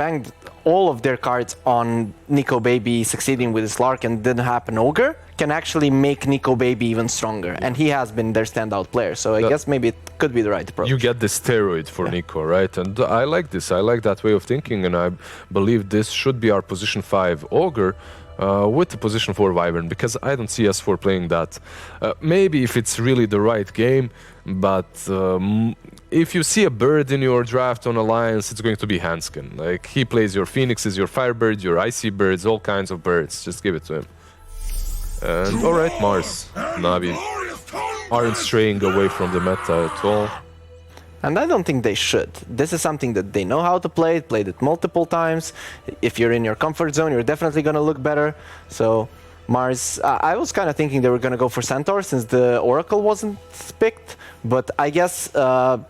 banged all of their cards on Nico Baby succeeding with his Slark and didn't happen Ogre, can actually make Nico Baby even stronger. And he has been their standout player, so I guess maybe it could be the right approach. You get the steroid for Nico, right? And I like this. I like that way of thinking, and I believe this should be our position 5 Ogre with the position 4 Wyvern, because I don't see S4 playing that. Maybe if it's really the right game, but if you see a bird in your draft on Alliance, it's going to be Hanskin. Like, he plays your Phoenixes, your Firebird, your Icy Birds, all kinds of birds. Just give it to him. And alright, Mars, NaVi aren't straying away from the meta at all. And I don't think they should. This is something that they know how to play, played it multiple times. If you're in your comfort zone, you're definitely going to look better. So Mars, I was kind of thinking they were going to go for Centaur since the Oracle wasn't picked. But I guess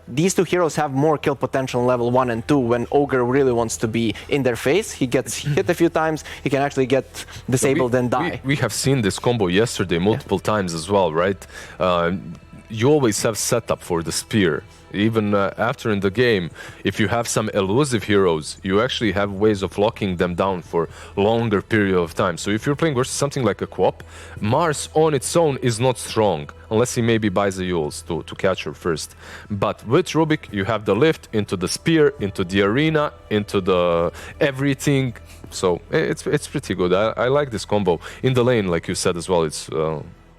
these two heroes have more kill potential in level 1 and 2 when Ogre really wants to be in their face. He gets hit a few times, he can actually get disabled and die. We have seen this combo yesterday multiple times as well, right? You always have setup for the spear. Even after in the game, if you have some elusive heroes, you actually have ways of locking them down for longer period of time. So if you're playing versus something like a co-op, Mars on its own is not strong, unless he maybe buys the Yules to catch her first. But with Rubik, you have the lift into the spear, into the arena, into the everything. So it's pretty good. I like this combo. In the lane, like you said as well, it's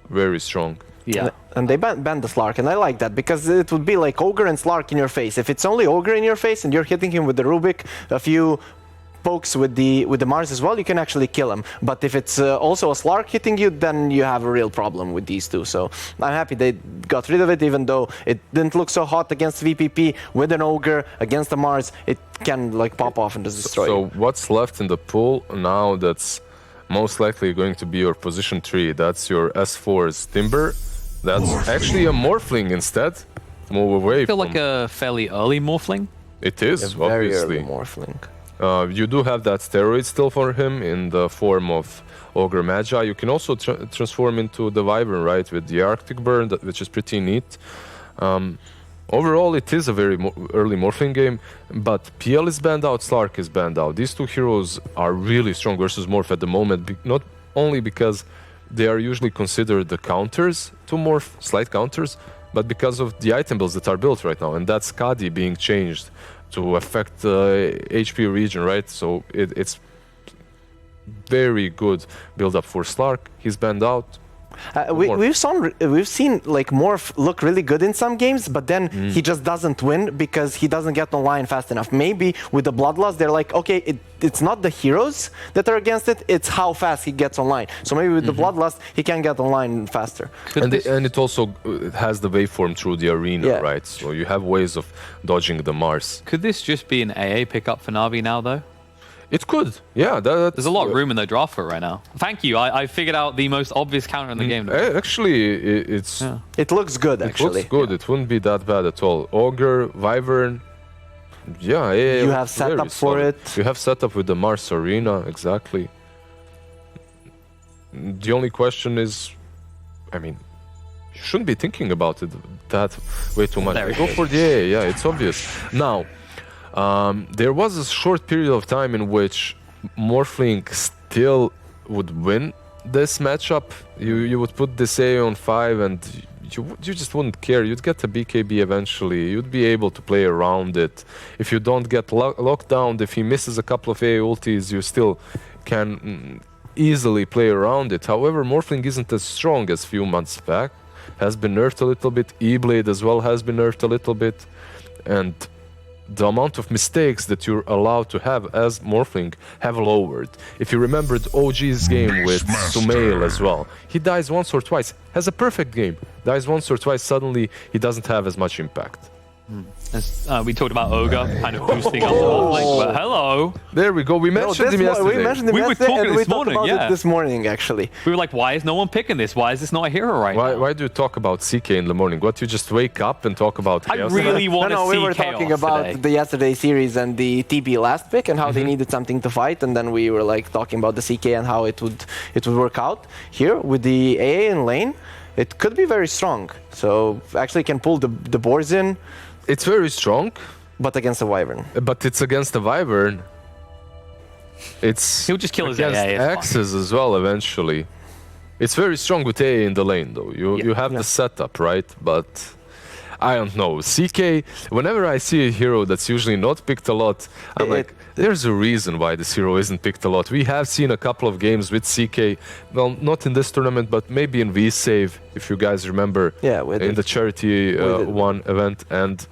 very strong. Yeah, and they banned the Slark, and I like that because it would be like Ogre and Slark in your face. If it's only Ogre in your face and you're hitting him with the Rubik, a few pokes with the Mars as well, you can actually kill him. But if it's also a Slark hitting you, then you have a real problem with these two. So I'm happy they got rid of it, even though it didn't look so hot against VPP. With an Ogre against the Mars, it can like pop off and just destroy. So what's left in the pool now? That's most likely going to be your position 3. That's your S4's Timber. That's actually a Morphling instead. Move away. I feel like a fairly early Morphling. It is, a very obviously. early Morphling. You do have that steroid still for him in the form of Ogre Magi. You can also transform into the Wyvern, right, with the Arctic Burn, which is pretty neat. Overall, it is a very early Morphling game, but PL is banned out, Slark is banned out. These two heroes are really strong versus Morph at the moment, not only because they are usually considered the counters to Morph, slight counters, but because of the item builds that are built right now, and that's Skadi being changed to affect the HP region, right? So it's very good build-up for Slark. He's banned out. We've seen like Morph look really good in some games, but then he just doesn't win because he doesn't get online fast enough. Maybe with the Bloodlust, they're like, okay, it's not the heroes that are against it, it's how fast he gets online. So maybe with the Bloodlust, he can get online faster. And it also has the waveform through the arena, right? So you have ways of dodging the Mars. Could this just be an AA pickup for NaVi now, though? It could, yeah. There's a lot of room in the draft for it right now. Thank you. I figured out the most obvious counter in the game. Actually, it looks good. Actually, it looks good. It wouldn't be that bad at all. Ogre, Wyvern, yeah. You have setup for it. You have setup with the Mars Arena, exactly. The only question is, I mean, you shouldn't be thinking about it that way too much. Go for the AA, yeah. It's obvious now. There was a short period of time in which Morphling still would win this matchup. You would put this A on 5 and you just wouldn't care. You'd get a BKB eventually. You'd be able to play around it. If you don't get locked down, if he misses a couple of A ultis, you still can easily play around it. However, Morphling isn't as strong as a few months back. Has been nerfed a little bit. E-Blade as well has been nerfed a little bit. And the amount of mistakes that you're allowed to have as Morphling have lowered. If you remembered OG's game with Sumail as well, he dies once or twice, has a perfect game, dies once or twice, suddenly he doesn't have as much impact. We talked about Ogre kind of boosting up the Morphling, but hello. There we go, we mentioned him yesterday. We mentioned him yesterday, were talking this morning, it this morning, actually. We were like, why is no one picking this? Why is this not a hero right now? Why do you talk about CK in the morning? What, you just wake up and talk about Chaos? I really want to see we were talking about the yesterday series and the TB last pick and how they needed something to fight, and then we were like talking about the CK and how it would work out. Here, with the AA in lane, it could be very strong. So actually can pull the boards in. It's very strong, But against a Wyvern. But it's against the Wyvern. It's He'll just kill his against AA, it's fine. Axes as well eventually. It's very strong with AA in the lane though. You have the setup, right? But I don't know. CK, whenever I see a hero that's usually not picked a lot, I'm like, there's a reason why this hero isn't picked a lot. We have seen a couple of games with CK, well, not in this tournament, but maybe in V-Save, if you guys remember, in the charity one event, and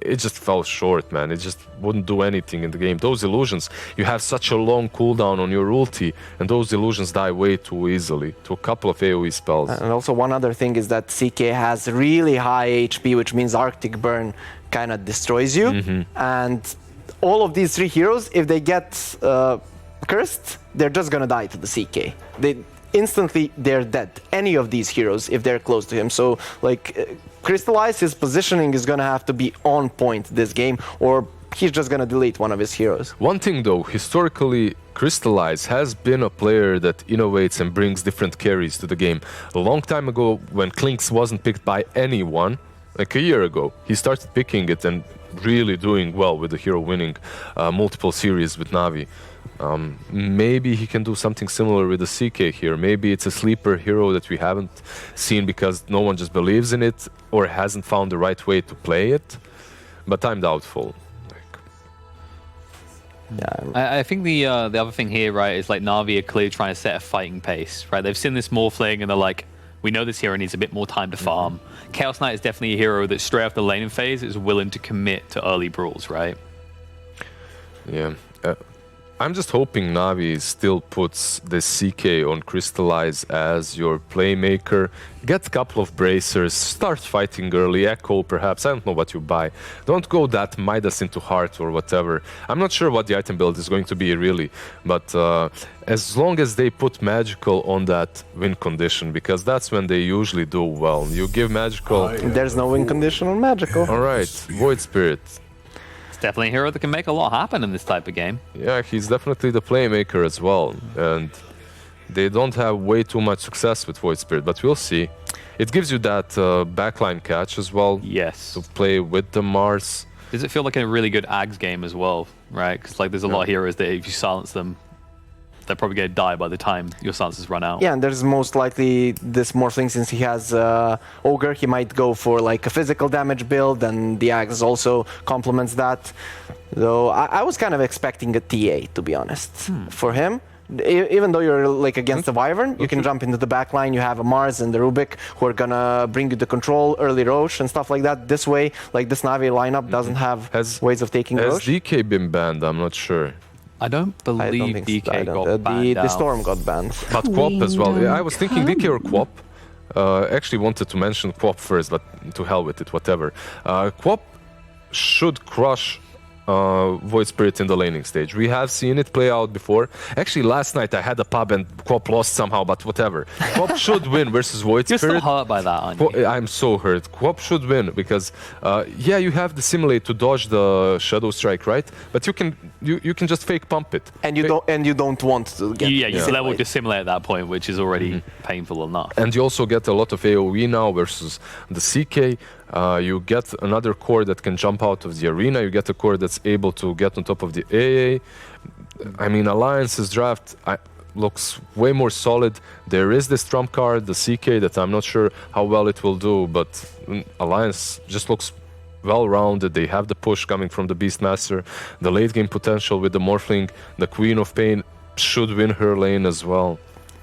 it just fell short, man. It just wouldn't do anything in the game. Those illusions, you have such a long cooldown on your ulti, and those illusions die way too easily to a couple of AoE spells. And also one other thing is that CK has really high HP, which means Arctic Burn kind of destroys you. And all of these three heroes, if they get cursed, they're just gonna die to the CK. They're dead. Any of these heroes, if they're close to him. So, like, Crystallize, his positioning is gonna have to be on point this game, or he's just gonna delete one of his heroes. One thing though, historically, Crystallize has been a player that innovates and brings different carries to the game. A long time ago, when Klinks wasn't picked by anyone, like a year ago, he started picking it and really doing well with the hero winning multiple series with NaVi. Maybe he can do something similar with the CK here. Maybe it's a sleeper hero that we haven't seen because no one just believes in it or hasn't found the right way to play it. But I'm doubtful. I think the other thing here, right, is like NaVi are clearly trying to set a fighting pace, right? They've seen this Morphling and they're like, we know this hero needs a bit more time to farm. Chaos Knight is definitely a hero that straight off the laning phase is willing to commit to early brawls, right? Yeah. I'm just hoping NaVi still puts the CK on Crystallize as your playmaker. Get a couple of bracers, start fighting early, Echo perhaps, I don't know what you buy. Don't go that Midas into Heart or whatever. I'm not sure what the item build is going to be really, but as long as they put Magical on that win condition, because that's when they usually do well. You give Magical... There's no win condition on Magical. Alright, Void Spirit. Definitely a hero that can make a lot happen in this type of game. Yeah, he's definitely the playmaker as well, and they don't have way too much success with Void Spirit, but we'll see. It gives you that backline catch as well. Yes. To play with the Mars. Does it feel like a really good Ags game as well, right? Because like there's a lot of heroes that if you silence them, they're probably going to die by the time your silences run out. Yeah, and there's most likely this Morphling, since he has Ogre, he might go for like a physical damage build, and the Axe also complements that. Though I was kind of expecting a TA, to be honest, for him. Even though you're like against the Wyvern, you can jump into the backline, you have a Mars and the Rubik who are gonna bring you the control, early Roche and stuff like that. This way, like this NaVi lineup doesn't have ways of taking Roche. Has DK been banned? I'm not sure. I don't believe DK got banned. The Storm got banned. But Quap as well. I was thinking DK or Quap. Actually wanted to mention Quap first, but to hell with it, whatever. Quap should crush Void Spirit in the laning stage. We have seen it play out before. Actually, last night I had a pub and Quap lost somehow, but whatever. Quap should win versus Void Spirit. You're still hurt by that, aren't you? I'm so hurt. Quap should win because, yeah, you have the Simulate to dodge the Shadow Strike, right? But you can just fake pump it. And you don't want to get. Yeah, you level just Simulate at that point, which is already painful enough. And you also get a lot of AoE now versus the CK. You get another core that can jump out of the arena. You get a core that's able to get on top of the AA. I mean, Alliance's draft looks way more solid. There is this trump card, the CK, that I'm not sure how well it will do, but Alliance just looks well-rounded. They have the push coming from the Beastmaster, the late game potential with the Morphling, the Queen of Pain should win her lane as well.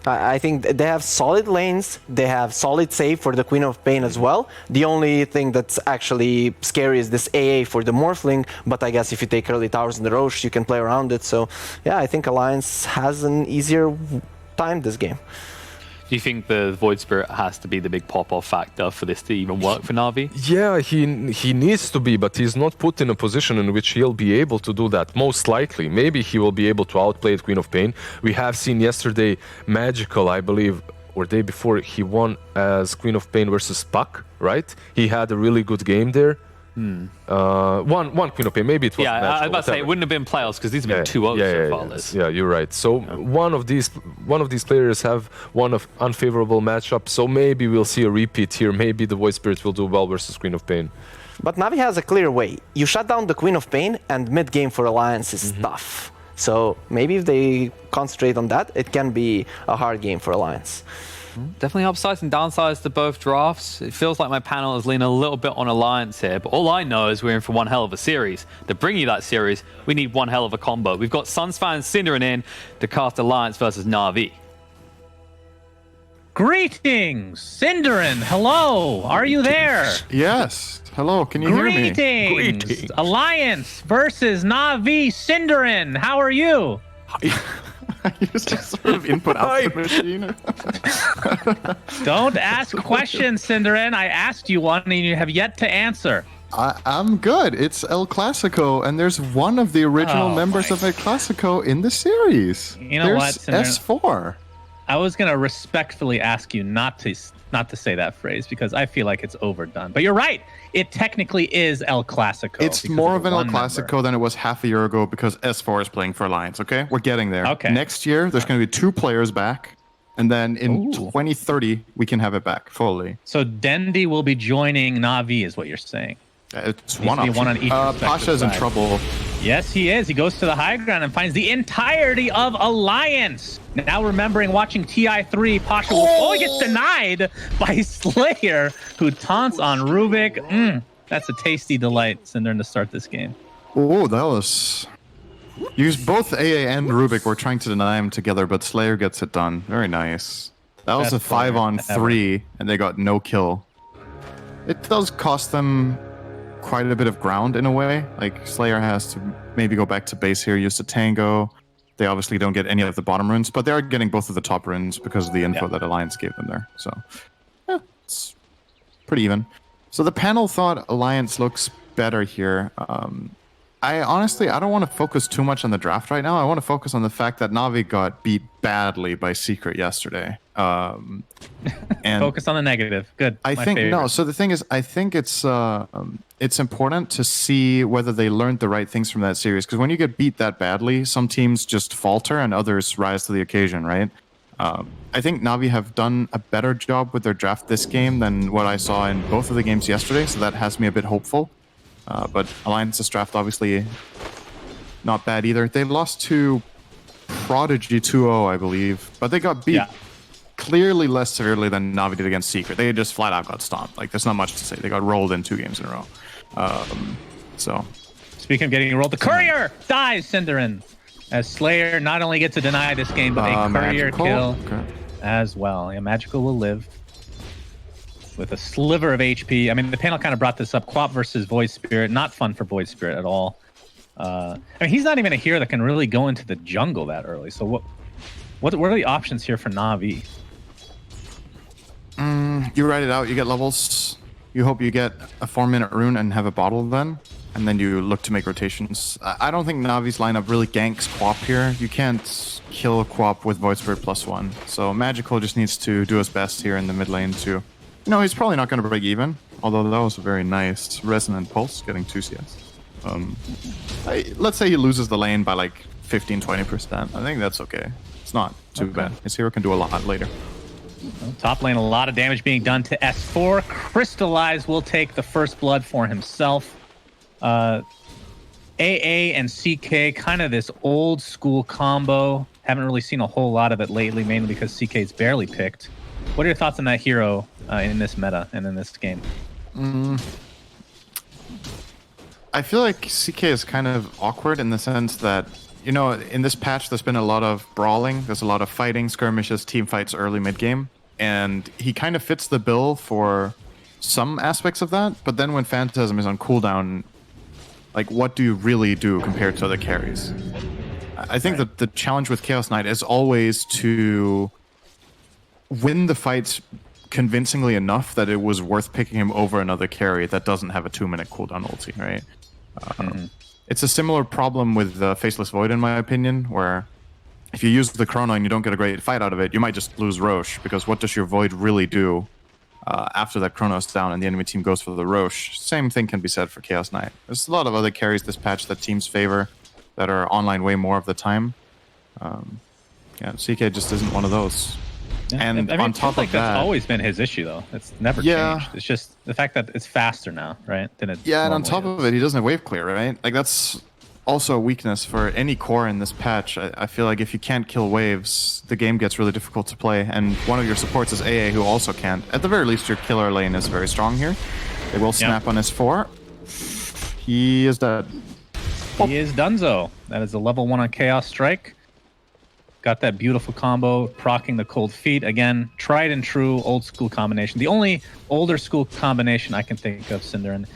I think they have solid lanes, they have solid save for the Queen of Pain as well. The only thing that's actually scary is this AA for the Morphling, but I guess if you take early towers in the Roche, you can play around it. So yeah, I think Alliance has an easier time this game. Do you think the Void Spirit has to be the big pop-off factor for this to even work for NaVi? Yeah, he needs to be, but he's not put in a position in which he'll be able to do that. Most likely. Maybe he will be able to outplay the Queen of Pain. We have seen yesterday Magical, I believe, or day before, he won as Queen of Pain versus Puck, right? He had a really good game there. One Queen of Pain, maybe it was I was about to say it wouldn't have been playoffs because these have been 2-0 so far. Yeah, you're right. So one of these players have one of unfavorable matchup. So maybe we'll see a repeat here. Maybe the Void Spirit will do well versus Queen of Pain. But Navi has a clear way. You shut down the Queen of Pain, and mid-game for Alliance is tough. So maybe if they concentrate on that, it can be a hard game for Alliance. Definitely upsides and downsides to both drafts. It feels like my panel is leaning a little bit on Alliance here, but all I know is we're in for one hell of a series. To bring you that series, we need one hell of a combo. We've got Sunsfan and Synderen in to cast Alliance versus NaVi. Greetings, Synderen. Hello, are you there? Yes. Hello, can you hear me? Greetings. Alliance versus NaVi. Synderen, how are you? I used a sort of input-output machine. Don't ask questions, Synderen. I asked you one and you have yet to answer. I'm good. It's El Clasico, and there's one of the original members of El Clasico in the series. You know what, There's Synderen? S4. I was going to respectfully ask you not to say that phrase because I feel like it's overdone. But you're right. It technically is El Clasico. It's more of an El Clasico than it was half a year ago because S4 is playing for Alliance, okay? We're getting there. Okay. Next year, there's going to be 2 players back, and then in 2030, we can have it back fully. So Dendi will be joining NaVi is what you're saying. It's one to be option. one on each respective Pasha's in side. trouble. Yes, he is. He goes to the high ground and finds the entirety of Alliance. Now remembering watching TI3, Pasha will, he gets denied by Slayer, who taunts on Rubik. That's a tasty delight, Synderen, to start this game. Oh, that was... Both AA and Rubik were trying to deny him together, but Slayer gets it done. Very nice. That was Best a 5-on-3, and they got no kill. It does cost them quite a bit of ground in a way. Like, Slayer has to maybe go back to base here, use the Tango. They obviously don't get any of the bottom runes, but they are getting both of the top runes because of the info that Alliance gave them there. So, yeah, it's pretty even. So the panel thought Alliance looks better here. I don't want to focus too much on the draft right now. I want to focus on the fact that NaVi got beat badly by Secret yesterday. And Focus on the negative. Good. I think no. So the thing is, I think it's important to see whether they learned the right things from that series. Because when you get beat that badly, some teams just falter and others rise to the occasion, right? I think NaVi have done a better job with their draft this game than what I saw in both of the games yesterday. So that has me a bit hopeful. But Alliance's draft obviously not bad either. They lost to Prodigy 2-0, I believe, but they got beat. Clearly less severely than NaVi did against Secret. They just flat out got stomped. Like, there's not much to say. They got rolled in 2 games in a row. So, speaking of getting rolled, the Courier dies, Synderen, as Slayer not only gets to deny this game, but a Courier kill as well. Yeah, Magical will live with a sliver of HP. I mean, the panel kind of brought this up. Quap versus Void Spirit. Not fun for Void Spirit at all. I mean, he's not even a hero that can really go into the jungle that early. So what are the options here for NaVi? You write it out, you get levels. You hope you get a 4-minute rune and have a bottle then. And then you look to make rotations. I don't think Navi's lineup really ganks Quap here. You can't kill Quap with Void Spirit +1. So Magical just needs to do his best here in the mid lane to... No, he's probably not going to break even. Although that was a very nice Resonant Pulse, getting 2 CS. Let's say he loses the lane by like 15-20%. I think that's okay. It's not too bad. His hero can do a lot later. Well, top lane, a lot of damage being done to S4. Crystallize will take the first blood for himself. AA and CK, kind of this old school combo. Haven't really seen a whole lot of it lately, mainly because CK's barely picked. What are your thoughts on that hero in this meta and in this game? I feel like CK is kind of awkward in the sense that, you know, in this patch, there's been a lot of brawling. There's a lot of fighting, skirmishes, team fights early mid-game. And he kind of fits the bill for some aspects of that. But then when Phantasm is on cooldown, like, what do you really do compared to other carries? I think that the challenge with Chaos Knight is always to win the fights convincingly enough that it was worth picking him over another carry that doesn't have a 2-minute cooldown ulti, right? It's a similar problem with the Faceless Void, in my opinion, where if you use the Chrono and you don't get a great fight out of it, you might just lose Roche, because what does your Void really do after that Chrono's down and the enemy team goes for the Roche? Same thing can be said for Chaos Knight. There's a lot of other carries this patch that teams favor that are online way more of the time. Yeah, CK just isn't one of those. And I mean, on it top feels like of that, that's always been his issue, though. It's never changed. It's just the fact that it's faster now, right? Than it and on normally top is. of it, he doesn't have wave clear, right? Like that's also a weakness for any core in this patch. I feel like if you can't kill waves, the game gets really difficult to play. And one of your supports is AA, who also can't. At the very least, your killer lane is very strong here. They will snap on his 4. He is dead. He is Dunzo. That is a level 1 on Chaos Strike. Got that beautiful combo, proccing the cold feet. Again, tried and true old school combination. The only older school combination I can think of, Cinderin.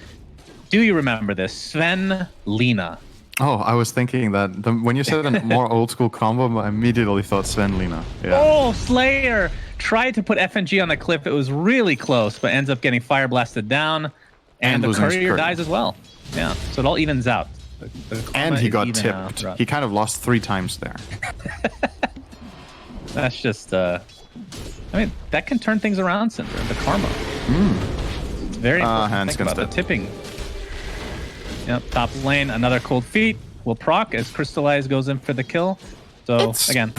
Do you remember this? Sven Lina. Oh, I was thinking that when you said a more old school combo, I immediately thought Sven Lina. Yeah. Oh, Slayer tried to put FNG on the cliff. It was really close, but ends up getting fire blasted down. And the losing his courier courier. dies as well. Yeah, so it all evens out. The And karma he is got even tipped. now. He kind of lost 3 times there. That's just, I mean, that can turn things around, Cinder. The karma. It's very important to Hans think about. The gonna tipping. Yep, top lane, another cold feet. Will proc as Crystallize goes in for the kill. So, It's again,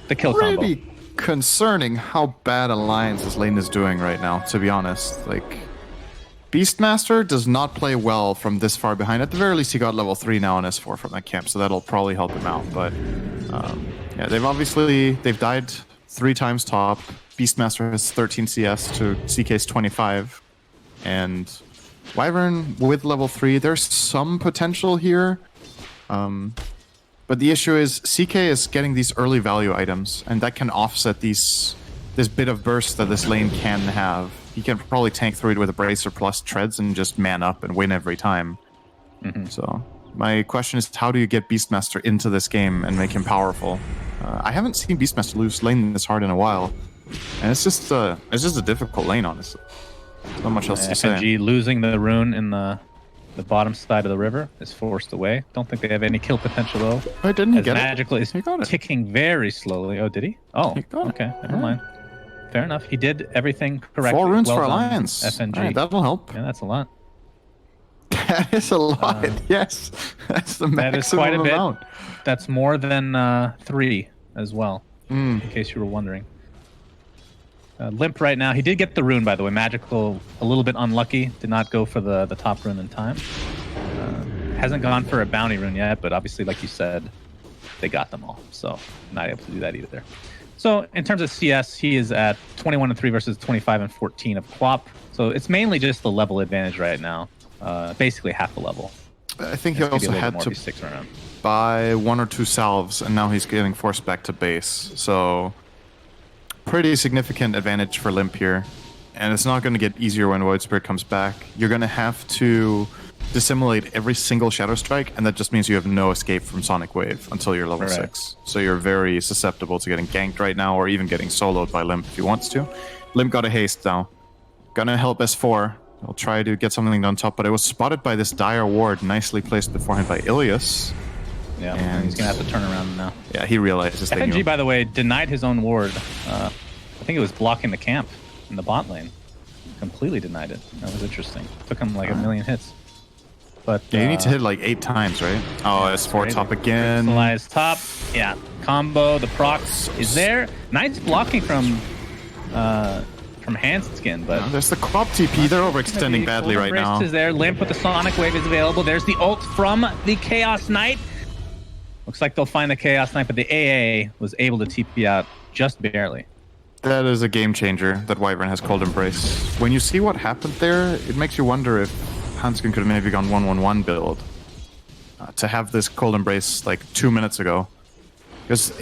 the kill combo. Pretty concerning how bad Alliance this lane is doing right now, to be honest. Like, Beastmaster does not play well from this far behind. At the very least, he got level 3 now on S4 from that camp, so that'll probably help him out. But, yeah, they've died 3 times top. Beastmaster has 13 CS to CK's 25. And Wyvern with level 3, there's some potential here. But the issue is CK is getting these early value items, and that can offset this bit of burst that this lane can have. He can probably tank through it with a Bracer plus treads and just man up and win every time. So my question is, how do you get Beastmaster into this game and make him powerful? I haven't seen Beastmaster lose lane this hard in a while, and it's just a difficult lane, honestly. Not much else to say. FNG losing the rune in the bottom side of the river is forced away. Don't think they have any kill potential though. Why didn't he As get Magical is He got it. ticking very slowly. Oh, did he? Oh, He got it. okay. Never mind. Fair enough. He did everything correctly. 4 runes Well for done, Alliance. FNG. All right, that'll help. Yeah, that's a lot. That is a lot. Yes, that's the maximum That is quite a bit. amount. That's more than 3 as well, in case you were wondering. Limp right now. He did get the rune, by the way. Magical, a little bit unlucky. Did not go for the top rune in time. Hasn't gone for a bounty rune yet, but obviously, like you said, they got them all. So not able to do that either. So in terms of CS, he is at 21-3 versus 25-14 of Quap. So it's mainly just the level advantage right now. Basically half a level. I think he It's gonna be also a little had more to if he sticks around. buy 1 or 2 salves, and now he's getting forced back to base. So pretty significant advantage for Limp here. And it's not going to get easier when Void Spirit comes back. You're going to have to dissimulate every single Shadow Strike, and that just means you have no escape from Sonic Wave until you're level 6. So you're very susceptible to getting ganked right now, or even getting soloed by Limp if he wants to. Limp got a haste now. Gonna help S4. I'll try to get something on top, but it was spotted by this Dire Ward, nicely placed beforehand by Ilias. Yeah, And- he's going to have to turn around now. Yeah, he realizes they FNG, knew. by the way, denied his own ward. I think it was blocking the camp in the bot lane. Completely denied it. That was interesting. Took him like a million hits. But Yeah, you need to hit like 8 times, right? Oh, yeah, S4 crazy. top again. Crystallize top. Yeah, combo. The proc is there. Nice blocking from Handskin, but There's the Quap TP. They're overextending badly right Wrist now. is there. Limp with the Sonic Wave is available. There's the ult from the Chaos Knight. Looks like they'll find the Chaos Knight, but the AA was able to TP out just barely. That is a game changer that Wyvern has Cold Embrace. When you see what happened there, it makes you wonder if Hanskin could have maybe gone 1-1-1 build to have this Cold Embrace like 2 minutes ago. Because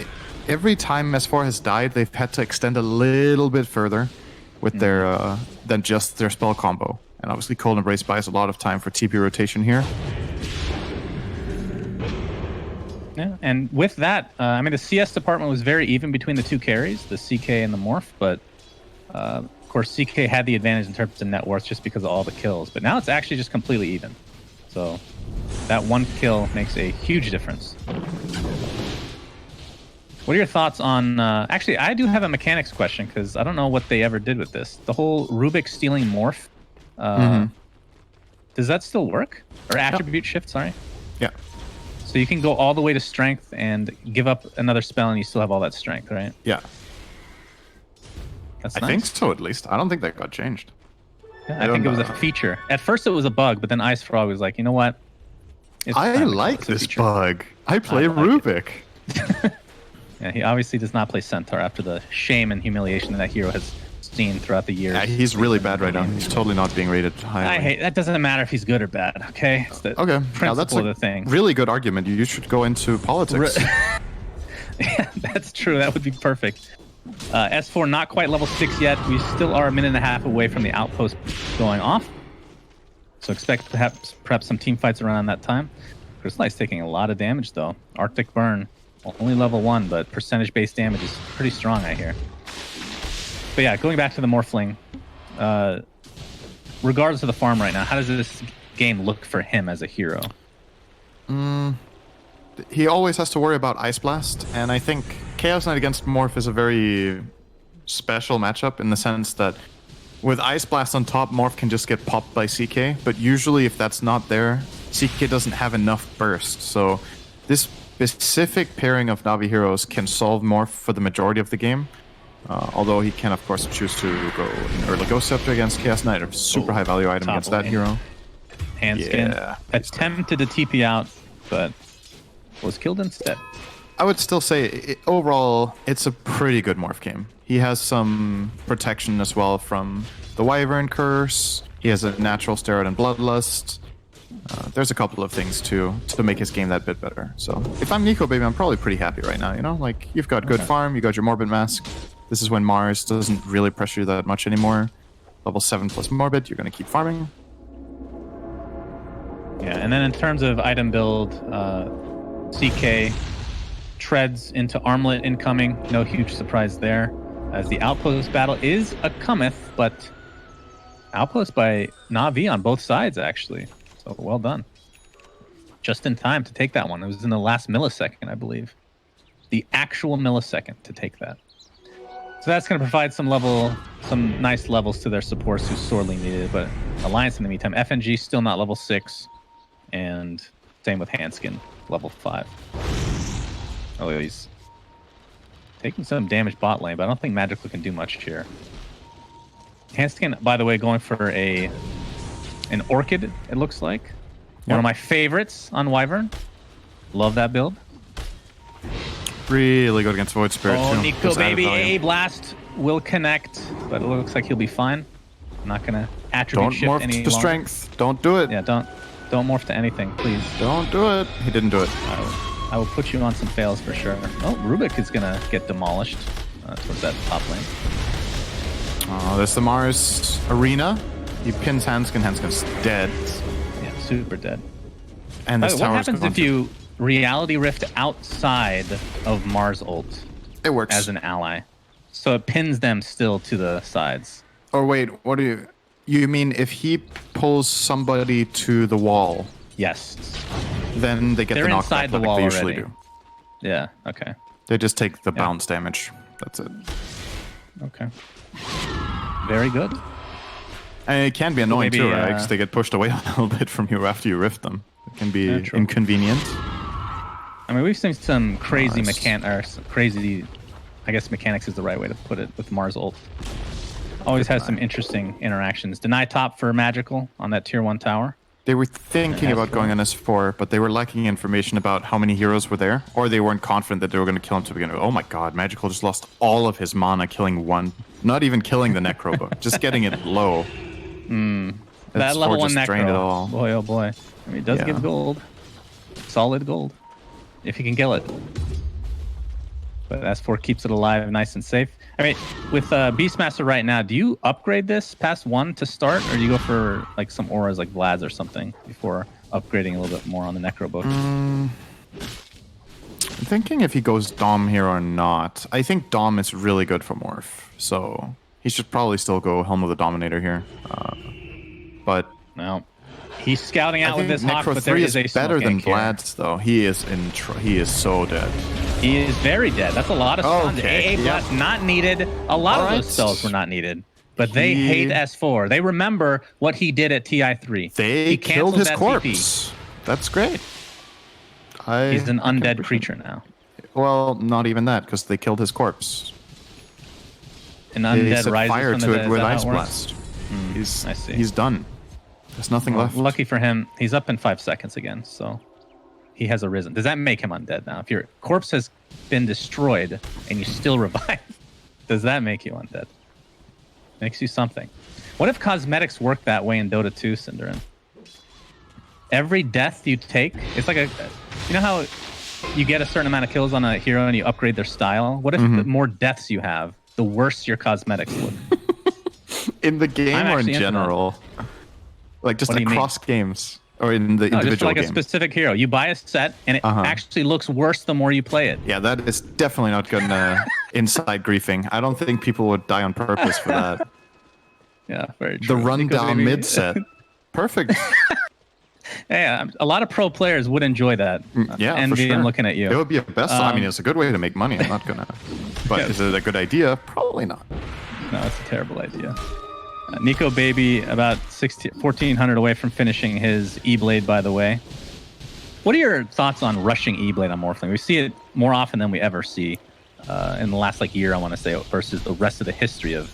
every time S4 has died, they've had to extend a little bit further with their than just their spell combo. And obviously Cold Embrace buys a lot of time for TP rotation here. Yeah, and with that, I mean, the CS department was very even between the 2 carries, the CK and the Morph, but of course CK had the advantage in terms of net worth just because of all the kills, but now it's actually just completely even. So that 1 kill makes a huge difference. What are your thoughts on... actually, I do have a mechanics question, because I don't know what they ever did with this. The whole Rubik stealing Morph, does that still work? Or attribute shift, sorry? Yeah. So you can go all the way to strength and give up another spell and you still have all that strength, right? Yeah. That's I nice. think so, at least. I don't think that got changed. Yeah, I think it was a feature. At first it was a bug, but then Ice Frog was like, you know what? It's I time to call like this a this feature. bug. I play I like Rubik. Yeah, he obviously does not play Centaur after the shame and humiliation that hero has seen throughout the years. Yeah, he's really bad right now. He's totally not being rated highly. I hate that. Doesn't matter if he's good or bad. Okay, it's the Okay, principle now that's of a the thing. really good argument. You should go into politics. Yeah, that's true. That would be perfect. S4 not quite level 6 yet. We still are a minute and a half away from the outpost going off. So expect perhaps some team fights around that time. Crystallize taking a lot of damage though. Arctic Burn, only level 1, but percentage-based damage is pretty strong, I hear. But yeah, going back to the Morphling, regardless of the farm right now, how does this game look for him as a hero? He always has to worry about Ice Blast, and I think Chaos Knight against Morph is a very special matchup in the sense that with Ice Blast on top, Morph can just get popped by CK, but usually if that's not there, CK doesn't have enough burst. So this specific pairing of Navi heroes can solve Morph for the majority of the game. Although he can, of course, choose to go in early Ghost Scepter against Chaos Knight, a super high value item top against that lane. hero. Handskin Yeah. attempted to TP out, but was killed instead. I would still say, overall, it's a pretty good Morph game. He has some protection as well from the Wyvern Curse. He has a natural steroid and Bloodlust. There's a couple of things to make his game that bit better. So if I'm Nico, baby, I'm probably pretty happy right now. You know, like you've got good farm, you got your Morbid Mask. This is when Mars doesn't really pressure you that much anymore. Level 7 plus Morbid, you're going to keep farming. Yeah, and then in terms of item build, CK treads into Armlet incoming. No huge surprise there, as the Outpost battle is a cometh, but Outpost by NaVi on both sides, actually. So well done. Just in time to take that one. It was in the last millisecond, I believe. The actual millisecond to take that. So that's going to provide some nice levels to their supports who sorely needed it. But Alliance in the meantime, FNG still not level 6. And same with Handskin, level 5. Oh, he's taking some damage bot lane, but I don't think Magical can do much here. Handskin, by the way, going for an Orchid, it looks like. One of my favorites on Wyvern. Love that build. Really good against Void Spirit, Oh, too. Nico, Just added baby, value. A Blast will connect, but it looks like he'll be fine. I'm not going to attribute Don't shift morph any to longer. strength. Don't do it. Yeah, don't morph to anything, please. Don't do it. He didn't do it. I will put you on some fails for sure. Oh, Rubik is going to get demolished towards that top lane. Oh, there's the Mars Arena. He pins Handskin. Handskin's dead. Yeah, super dead. And By this the way, what tower's happens gone if you Reality Rift outside of Mars ult It works. as an ally? So it pins them still to the sides. Or wait, what do you... You mean if he pulls somebody to the wall, Yes. then they get They're the knockback inside the like wall they usually already. do. Yeah, okay. They just take the bounce damage. That's it. Okay. Very good. And it can be annoying maybe, too, right? Because they get pushed away a little bit from you after you rift them. It can be Yeah, true. inconvenient. I mean, we've seen some crazy Nice. I guess mechanics is the right way to put it, with Mars ult. Always has some interesting interactions. Deny top for Magical on that tier 1 tower. They were thinking about going on S4, but they were lacking information about how many heroes were there, or they weren't confident that they were going to kill him to begin with. Oh my god, Magical just lost all of his mana killing one. Not even killing the Necro, but just getting it low. That level 1 just drained it Necro. all. Boy, oh boy. I mean, it does Yeah. give gold. Solid gold. If you can kill it. But S4 keeps it alive, nice and safe. I mean, with Beastmaster right now, do you upgrade this past 1 to start, or do you go for like some auras like Vlad's or something before upgrading a little bit more on the Necro book? I'm thinking if he goes Dom here or not. I think Dom is really good for Morph, so he should probably still go Helm of the Dominator here. But No. He's scouting out I with think this Hawk, Necro but there 3 is a is better smoke than ink here. Vlad's, though. He is he is so dead. He is very dead. That's a lot of stuns. Okay, AA Blast not needed. A lot of those spells were not needed. But they He- hate S4. They remember what he did at TI3. They He killed canceled his that corpse. TP. That's great. He's an undead creature now. Well, not even that, because they killed his corpse. An undead set rises fire from the to dead. it Is with that how Ice it works? Blast. I see. He's done. There's nothing left. Lucky for him, he's up in 5 seconds again, so he has arisen. Does that make him undead now? If your corpse has been destroyed and you still revive, does that make you undead? Makes you something. What if cosmetics work that way in Dota 2, Cinderin? Every death you take, it's like a... You know how you get a certain amount of kills on a hero and you upgrade their style? What if the more deaths you have, the worse your cosmetics look? In the game or in general? Like just across games or in the individual just like game? a specific hero. You buy a set and it actually looks worse the more you play it. Yeah, that is definitely not good inside griefing. I don't think people would die on purpose for that. Yeah, very true. The rundown mid set. Perfect. Yeah, a lot of pro players would enjoy that. Yeah, envy for sure. and looking at you. It would be a best. I mean, it's a good way to make money. I'm not gonna. But is it a good idea? Probably not. No, it's a terrible idea. Nico Baby about 1,400 away from finishing his E-Blade, by the way. What are your thoughts on rushing E-Blade on Morphling? We see it more often than we ever see in the last year, I want to say, versus the rest of the history of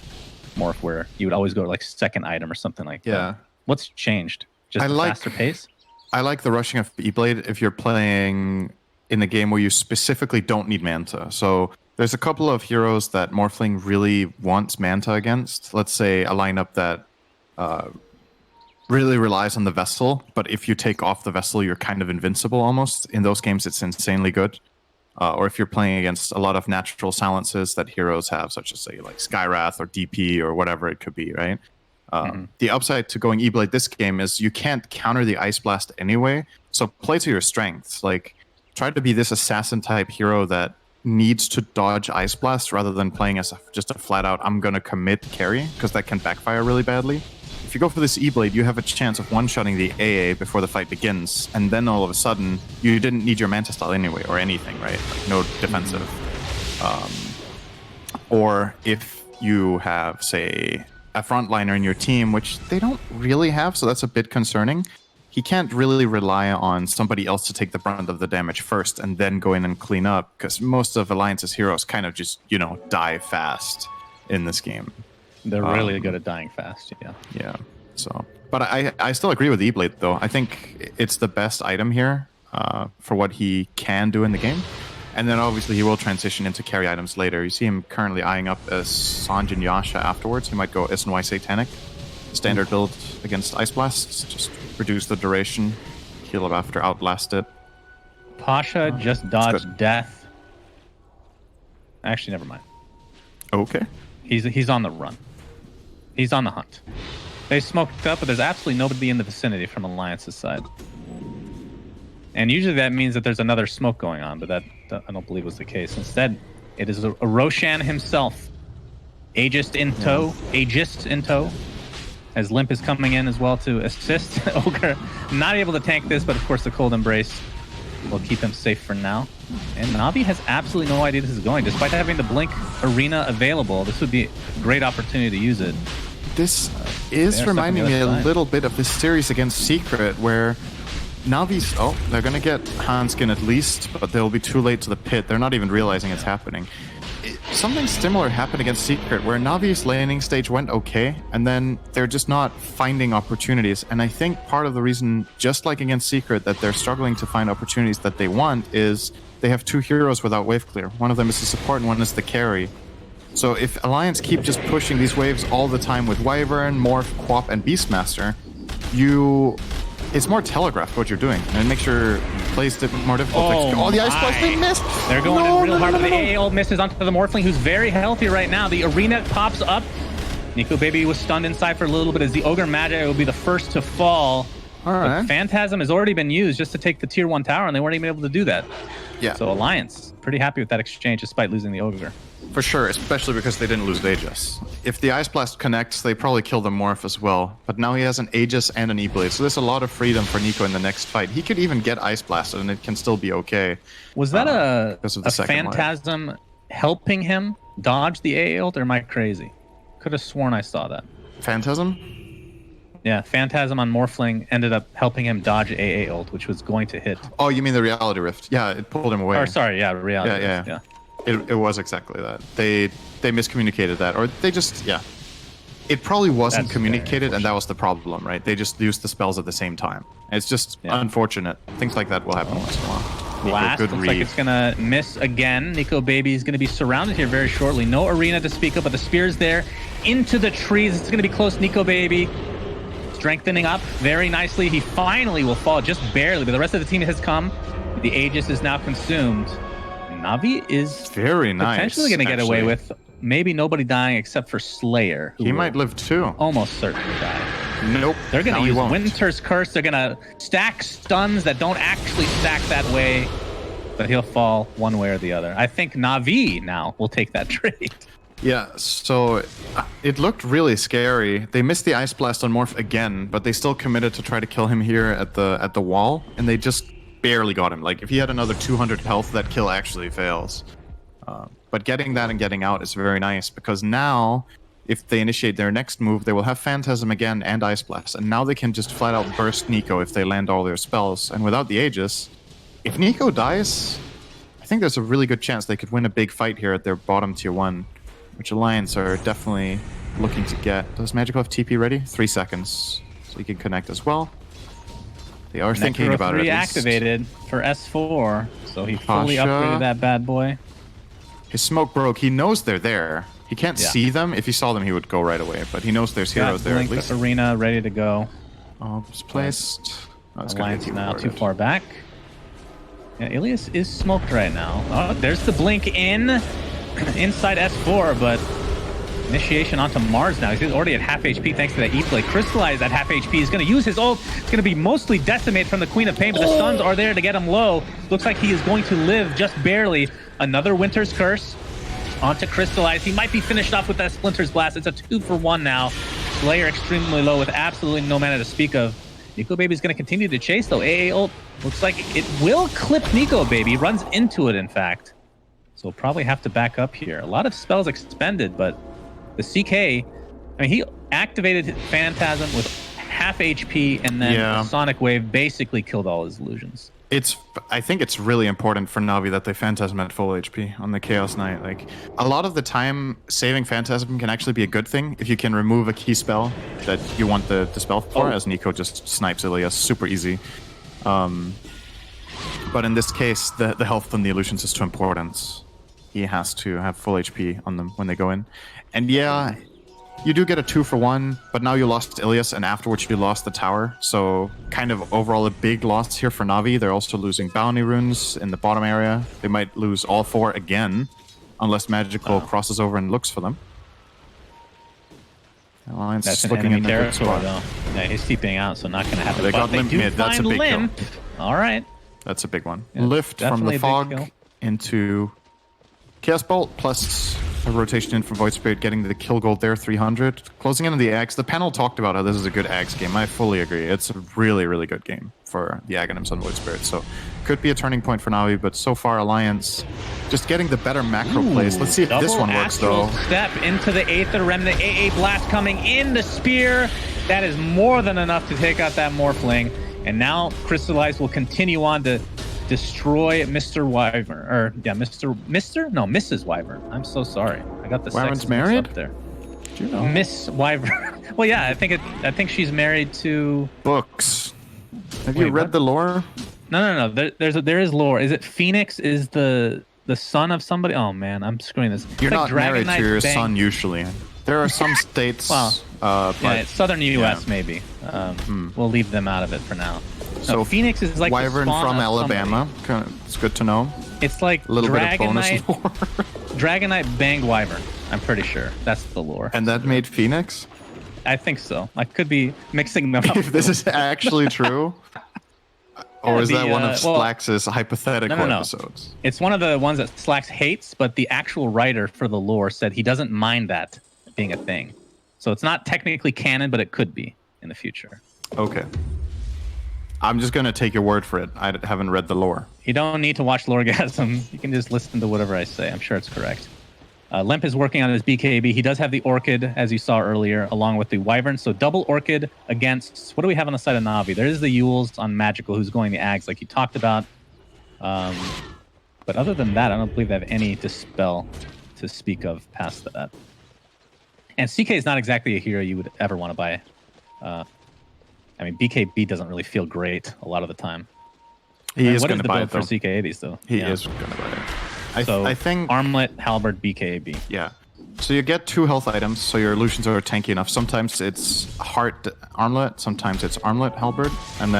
Morph, where you would always go to second item or something like that. What's changed? Just a faster pace? I like the rushing of E-Blade if you're playing in a game where you specifically don't need Manta. So there's a couple of heroes that Morphling really wants Manta against. Let's say a lineup that really relies on the Vessel, but if you take off the Vessel, you're kind of invincible almost. In those games, it's insanely good. Or if you're playing against a lot of natural silences that heroes have, such as, say, like Skywrath or DP or whatever it could be, right? The upside to going E-Blade this game is you can't counter the Ice Blast anyway, so play to your strengths. Like, try to be this assassin-type hero that needs to dodge Ice Blast rather than playing as just a flat-out, I'm going to commit carry, because that can backfire really badly. If you go for this E-Blade, you have a chance of one-shotting the AA before the fight begins, and then all of a sudden, you didn't need your Manta style anyway, or anything, right? Like, no defensive. Or if you have, say, a frontliner in your team, which they don't really have, so that's a bit concerning. He can't really rely on somebody else to take the brunt of the damage first and then go in and clean up, because most of Alliance's heroes kind of just, die fast in this game. They're really good at dying fast, yeah. Yeah, so... But I still agree with E-Blade, though. I think it's the best item here for what he can do in the game. And then obviously he will transition into carry items later. You see him currently eyeing up as Sanjin Yasha afterwards. He might go SNY Satanic. Standard build against Ice Blasts. Just reduce the duration. Heal up after Outlast it. Pasha just dodged death. Actually, never mind. Okay. He's on the run. He's on the hunt. They smoked up, but there's absolutely nobody in the vicinity from Alliance's side. And usually that means that there's another smoke going on, but that I don't believe was the case. Instead, it is a Roshan himself. Aegis in tow. As Limp is coming in as well to assist. Ogre not able to tank this, but of course the Cold Embrace will keep him safe for now. And NaVi has absolutely no idea this is going. Despite having the Blink Arena available, this would be a great opportunity to use it. This is reminding me a little bit of this series against Secret, where NaVi's... Oh, they're going to get Hanskin at least, but they'll be too late to the pit. They're not even realizing it's happening. Something similar happened against Secret, where NaVi's laning stage went okay, and then they're just not finding opportunities. And I think part of the reason, just like against Secret, that they're struggling to find opportunities that they want is they have two heroes without wave clear. One of them is the support and one is the carry. So if Alliance keep just pushing these waves all the time with Wyvern, Morph, Quap, and Beastmaster, it's more telegraphed what you're doing, and it makes your plays more difficult. Oh, the Ice Blast, they missed! They're going in real hard, but the AA ult misses onto the Morphling, who's very healthy right now. The arena pops up. Nico Baby was stunned inside for a little bit as the Ogre Magi will be the first to fall. All right. But Phantasm has already been used just to take the tier 1 tower, and they weren't even able to do that. Yeah. So Alliance, pretty happy with that exchange despite losing the Ogre. For sure, especially because they didn't lose Aegis. If the Ice Blast connects, they probably kill the Morph as well. But now he has an Aegis and an E-Blade, so there's a lot of freedom for Nico in the next fight. He could even get Ice Blasted, and it can still be okay. Was that a second Phantasm helping him dodge the AA ult, or am I crazy? Could have sworn I saw that. Phantasm? Yeah, Phantasm on Morphling ended up helping him dodge AA ult, which was going to hit. Oh, you mean the Reality Rift? Yeah, it pulled him away. Or sorry, yeah, Reality Rift, yeah. It was exactly that. They miscommunicated that, or they just It probably wasn't That's communicated, and that was the problem, right? They just used the spells at the same time. It's just unfortunate. Things like that will happen once in a while. Blast Good looks read. like it's gonna miss again. Nico Baby is gonna be surrounded here very shortly. No arena to speak of, but the spear's there into the trees. It's gonna be close. Nico Baby strengthening up very nicely. He finally will fall just barely, but the rest of the team has come. The Aegis is now consumed. NaVi is Very nice. potentially gonna get away with maybe nobody dying except for Slayer. He might live too. Almost certainly die. Nope. They're going now to he use won't. Winter's Curse. They're going to stack stuns that don't actually stack that way, but he'll fall one way or the other. I think NaVi now will take that trade. Yeah, so it looked really scary. They missed the Ice Blast on Morph again, but they still committed to try to kill him here at the wall, and they just barely got him. Like, if he had another 200 health, that kill actually fails. But getting that and getting out is very nice, because now, if they initiate their next move, they will have Phantasm again and Ice Blast, and now they can just flat out burst Nico if they land all their spells. And without the Aegis, if Nico dies, I think there's a really good chance they could win a big fight here at their bottom tier 1, which Alliance are definitely looking to get. Does Magical have TP ready? 3 seconds, so he can connect as well. They are thinking about it. Reactivated for S4, so he fully Pasha. upgraded that bad boy. His smoke broke. He knows they're there. He can't see them. If he saw them, he would go right away. But he knows there's heroes there at least. Arena ready to go. It's placed. Oh, it's gonna Alliance get now too rewarded. far back. Yeah, Ilias is smoked right now. Oh, there's the blink in inside S4, but initiation onto Mars now. He's already at half HP thanks to that E-play. Crystallize at half HP. He's going to use his ult. It's going to be mostly decimated from the Queen of Pain, but the stuns are there to get him low. Looks like he is going to live just barely. Another Winter's Curse onto Crystallize. He might be finished off with that Splinter's Blast. It's a 2-for-1 now. Slayer extremely low with absolutely no mana to speak of. Nico Baby's going to continue to chase, though. AA ult looks like it will clip Nico Baby. Runs into it, in fact. So we'll probably have to back up here. A lot of spells expended, but the CK, I mean, he activated Phantasm with half HP, and then the Sonic Wave basically killed all his illusions. I think it's really important for Navi that they Phantasm at full HP on the Chaos Knight. Like, a lot of the time, saving Phantasm can actually be a good thing if you can remove a key spell that you want the spell for, as Nico just snipes Ilias super easy. But in this case, the health from the illusions is too important. He has to have full HP on them when they go in. And yeah, you do get a 2-for-1, but now you lost Ilias, and afterwards you lost the tower. So kind of overall a big loss here for Navi. They're also losing bounty runes in the bottom area. They might lose all 4 again, unless Magical crosses over and looks for them. Alliance That's is an looking enemy in the good territory, spot. though. Yeah, he's TPing out, so not going to happen. They But got Limp do mid. That's a find big kill. Limp. All right. That's a big one. Yeah, Lift from definitely the a big kill. fog into Chaos Bolt, plus a rotation in from Void Spirit, getting the kill gold there, 300. Closing in on the Axe. The panel talked about how this is a good Axe game. I fully agree. It's a really, really good game for the Aghanims on Void Spirit. So could be a turning point for Navi, but so far Alliance just getting the better macro plays. Let's see if this one works, though. Step into the Aether Remnant. AA Blast coming in. The Spear. That is more than enough to take out that Morphling. And now Crystallize will continue on to destroy Mr. Wyvern. Or, yeah, Mr.? No, Mrs. Wyvern. I'm so sorry. I got the Wyvern's sex married? up there. Do you know? Miss Wyvern. Well, yeah, I think she's married to... Books. Have you Wait, read what? the lore? No. There is lore. Is it Phoenix is the son of somebody? Oh, man, I'm screwing this. You're It's not Dragon married to Knight's your bang- son usually. There are some states, Well, but Yeah, it's southern U.S. yeah. maybe. We'll leave them out of it for now. So No, Phoenix is like the Wyvern spawn from of Alabama. It's good to know. somebody. It's like A little bit of Dragon bonus Knight. lore. Dragon Knight banged Wyvern. I'm pretty sure that's the lore. And that made Phoenix? I think so. I could be mixing them up. If this is actually true? Or is that one of well, Slax's hypothetical no. episodes? It's one of the ones that Slacks hates, but the actual writer for the lore said he doesn't mind that being a thing. So it's not technically canon, but it could be in the future. Okay. I'm just going to take your word for it. I haven't read the lore. You don't need to watch Loregasm. You can just listen to whatever I say. I'm sure it's correct. Lemp is working on his BKB. He does have the Orchid, as you saw earlier, along with the Wyvern. So double Orchid against... What do we have on the side of Navi? There is the Yules on Magical, who's going the Ags, like you talked about. But other than that, I don't believe they have any Dispel to speak of past that. And CK is not exactly a hero you would ever want to buy. I mean, BKB doesn't really feel great a lot of the time. He is what going is to the buy build it, for though. CK80s, though? He is going to buy it. I think Armlet, Halberd, BKB. Yeah. So you get 2 health items, so your illusions are tanky enough. Sometimes it's Heart Armlet, sometimes it's Armlet Halberd, and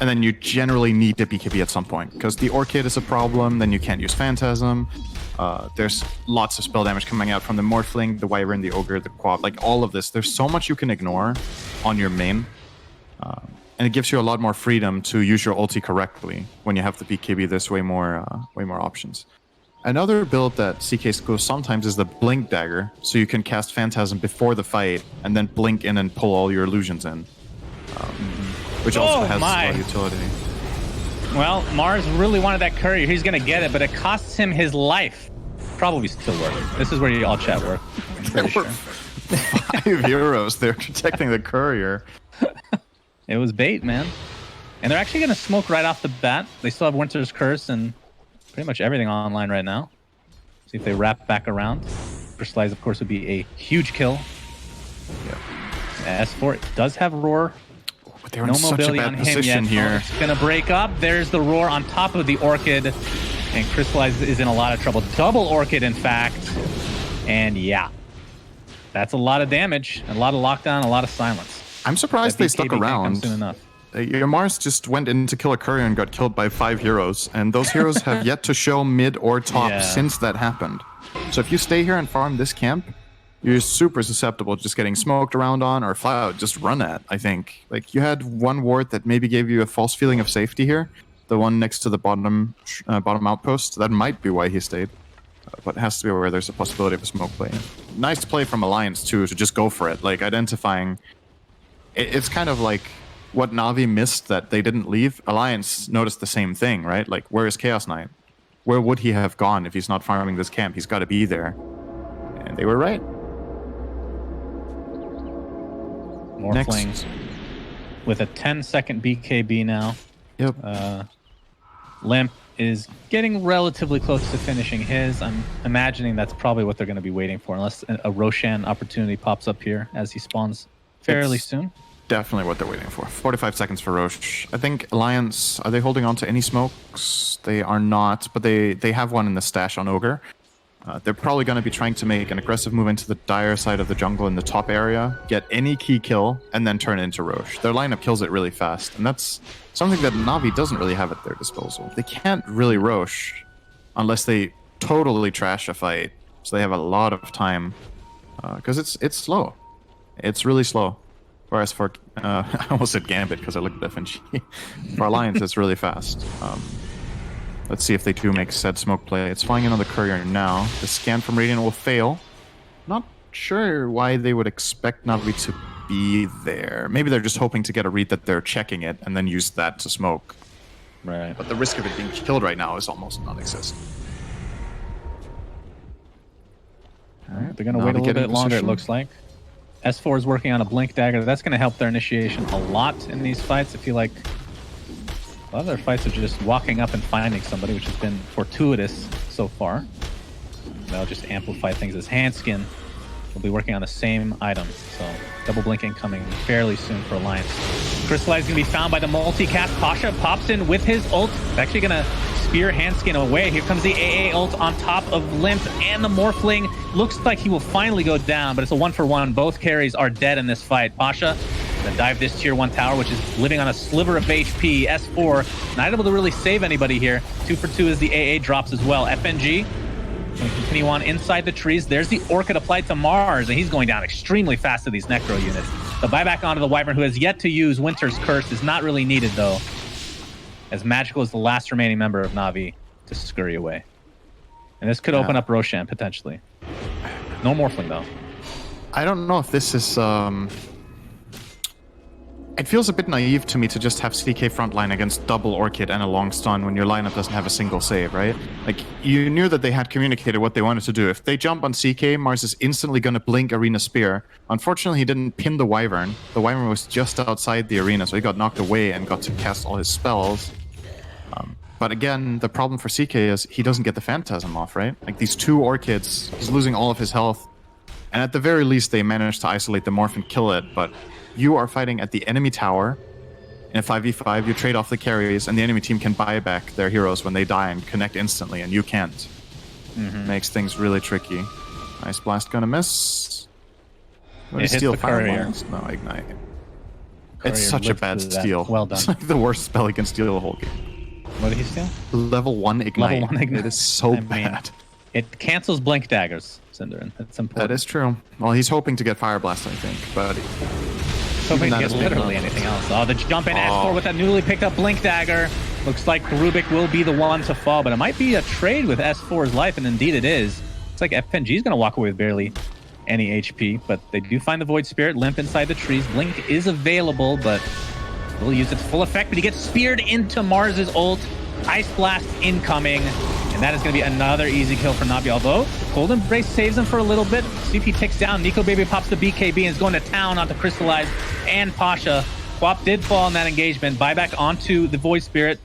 then you generally need a BKB at some point because the Orchid is a problem. Then you can't use Phantasm. There's lots of spell damage coming out from the Morphling, the Wyvern, the Ogre, the Quab, like all of this. There's so much you can ignore on your main. And it gives you a lot more freedom to use your ulti correctly. When you have the BKB, there's way more options. Another build that CK goes sometimes is the Blink Dagger, so you can cast Phantasm before the fight and then blink in and pull all your illusions in, which also has a lot of utility. Well, Mars really wanted that courier. He's going to get it, but it costs him his life. Probably still worth it. This is where you all chat work. I'm pretty sure. 5 heroes. They're protecting the courier. It was bait, man. And they're actually going to smoke right off the bat. They still have Winter's Curse and pretty much everything online right now. See if they wrap back around. Crystallize, of course, would be a huge kill. Yeah. S4 does have Roar. But they're in such a bad position here. It's going to break up. There's the Roar on top of the Orchid. And Crystallize is in a lot of trouble. Double Orchid, in fact. And yeah. That's a lot of damage. A lot of lockdown, a lot of silence. I'm surprised they stuck around. Soon enough. Your Mars just went in to kill a courier and got killed by 5 heroes, and those heroes have yet to show mid or top since that happened. So if you stay here and farm this camp, you're super susceptible to just getting smoked around on or flat out just run at, I think. Like, you had one ward that maybe gave you a false feeling of safety here, the one next to the bottom outpost. That might be why he stayed. But it has to be where there's a possibility of a smoke play. Nice play from Alliance, too, to just go for it. Like, identifying... It's kind of like what NaVi missed that they didn't leave. Alliance noticed the same thing, right? Like, where is Chaos Knight? Where would he have gone if he's not farming this camp? He's got to be there. And they were right. Morphling with a 10-second BKB now. Yep. Limp is getting relatively close to finishing his. I'm imagining that's probably what they're going to be waiting for, unless a Roshan opportunity pops up here as he spawns fairly soon. Definitely what they're waiting for. 45 seconds for Roche. I think Alliance, are they holding on to any smokes? They are not, but they have one in the stash on Ogre. They're probably going to be trying to make an aggressive move into the dire side of the jungle in the top area, get any key kill, and then turn it into Roche. Their lineup kills it really fast, and that's something that NaVi doesn't really have at their disposal. They can't really Roche unless they totally trash a fight, so they have a lot of time, because it's slow. It's really slow. Whereas for, I almost said Gambit because I looked at FNG. For Alliance, it's really fast. Let's see if they do make said smoke play. It's flying in on the courier now. The scan from Radiant will fail. Not sure why they would expect NaVi to be there. Maybe they're just hoping to get a read that they're checking it and then use that to smoke. Right. But the risk of it being killed right now is almost non-existent. All right, they're going to wait a little bit longer, it looks like. S4 is working on a Blink Dagger. That's going to help their initiation a lot in these fights. I feel like a lot of their fights are just walking up and finding somebody, which has been fortuitous so far. They'll just amplify things. As Handskin will be working on the same item. So double blinking coming fairly soon for Alliance. Crystallize is going to be found by the multicast. Pasha pops in with his ult. It's actually going to spear Handskin away. Here comes the AA ult on top of Limp, and the Morphling looks like he will finally go down, but it's a 1-for-1. Both carries are dead in this fight. Pasha gonna dive this tier 1 tower, which is living on a sliver of HP. S4 not able to really save anybody here. 2 for 2 as the AA drops as well. FNG gonna continue on inside the trees. There's the Orchid applied to Mars, and he's going down extremely fast to these Necro units. The buyback onto the Wyvern, who has yet to use Winter's Curse, is not really needed though, as Magical is the last remaining member of NaVi to scurry away. And this could open up Roshan, potentially. No Morphling, though. I don't know if this is... It feels a bit naive to me to just have CK frontline against double Orchid and a long stun when your lineup doesn't have a single save, right? Like, you knew that they had communicated what they wanted to do. If they jump on CK, Mars is instantly going to blink Arena Spear. Unfortunately, he didn't pin the Wyvern. The Wyvern was just outside the arena, so he got knocked away and got to cast all his spells. But again, the problem for CK is he doesn't get the Phantasm off, right? Like these 2 Orchids, he's losing all of his health. And at the very least, they manage to isolate the Morph and kill it. But you are fighting at the enemy tower. In a 5v5, you trade off the carries, and the enemy team can buy back their heroes when they die and connect instantly, and you can't. Makes things really tricky. Ice Blast gonna miss. Gonna steal Fire Blast? No, Ignite. It's such a bad steal. Well done. It's like the worst spell he can steal the whole game. What did he steal? Level 1 Ignite. Level 1 Ignite. It is so bad. It cancels Blink Daggers, Cinderin. That's important. That is true. Well, he's hoping to get Fire Blast, I think, but... hoping to get literally anything else. Oh, the jump in S4 with that newly picked up Blink Dagger. Looks like Rubik will be the one to fall, but it might be a trade with S4's life, and indeed it is. It's like FNG is going to walk away with barely any HP, but they do find the Void Spirit limp inside the trees. Blink is available, but will use its full effect, but he gets speared into Mars's ult. Ice Blast incoming, and that is going to be another easy kill for NaVi, although Cold Embrace saves him for a little bit. CP ticks down. Nico Baby pops the BKB and is going to town onto Crystallize and Pasha. Quap did fall in that engagement. Buyback onto the Void Spirit,